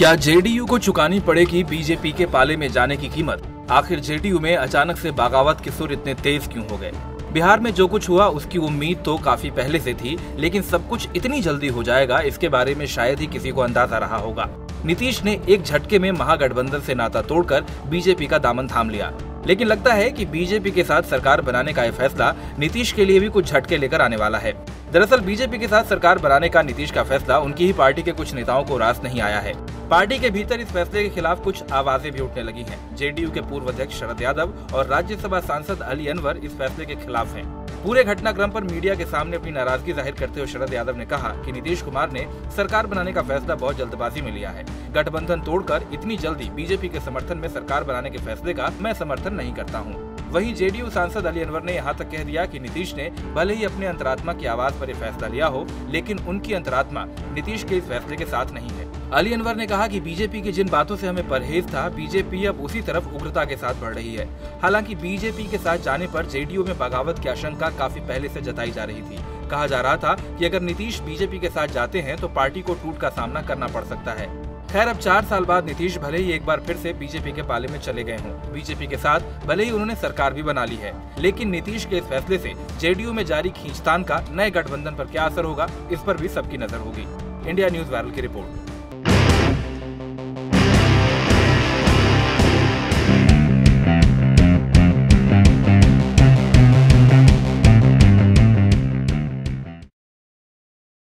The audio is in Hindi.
क्या जेडीयू को चुकानी पड़ेगी बीजेपी के पाले में जाने की कीमत? आखिर जेडीयू में अचानक से बगावत के सुर इतने तेज क्यों हो गए? बिहार में जो कुछ हुआ उसकी उम्मीद तो काफी पहले से थी, लेकिन सब कुछ इतनी जल्दी हो जाएगा इसके बारे में शायद ही किसी को अंदाजा रहा होगा। नीतीश ने एक झटके में महागठबंधन से नाता तोड़कर बीजेपी का दामन थाम लिया, लेकिन लगता है कि बीजेपी के साथ सरकार बनाने का यह फैसला नीतीश के लिए भी कुछ झटके लेकर आने वाला है। दरअसल बीजेपी के साथ सरकार बनाने का नीतीश का फैसला उनकी ही पार्टी के कुछ नेताओं को रास नहीं आया है। पार्टी के भीतर इस फैसले के खिलाफ कुछ आवाजें भी उठने लगी हैं। जेडीयू के पूर्व अध्यक्ष शरद यादव और राज्यसभा सांसद अली अनवर इस फैसले के खिलाफ हैं। पूरे घटनाक्रम पर मीडिया के सामने अपनी नाराजगी जाहिर करते हुए शरद यादव ने कहा कि नीतीश कुमार ने सरकार बनाने का फैसला बहुत जल्दबाजी में लिया है। गठबंधन तोड़कर इतनी जल्दी बीजेपी के समर्थन में सरकार बनाने के फैसले का मैं समर्थन नहीं करता हूँ। वहीं जेडीयू सांसद अली अनवर ने यहाँ तक कह दिया कि नीतीश ने भले ही अपने अंतरात्मा की आवाज पर यह फैसला लिया हो, लेकिन उनकी अंतरात्मा नीतीश के इस फैसले के साथ नहीं है। अली अनवर ने कहा कि बीजेपी की जिन बातों से हमें परहेज था, बीजेपी अब उसी तरफ उग्रता के साथ बढ़ रही है। हालांकि बीजेपी के साथ जाने पर जेडीयू में बगावत की आशंका काफी पहले से जताई जा रही थी। कहा जा रहा था कि अगर नीतीश बीजेपी के साथ जाते हैं तो पार्टी को टूट का सामना करना पड़ सकता है। खैर, अब 4 साल बाद नीतीश भले ही एक बार फिर से बीजेपी के पाले में चले गए हों, बीजेपी के साथ भले ही उन्होंने सरकार भी बना ली है, लेकिन नीतीश के इस फैसले से जेडीयू में जारी खींचतान का नए गठबंधन पर क्या असर होगा, इस पर भी सबकी नजर होगी। इंडिया न्यूज वायरल की रिपोर्ट।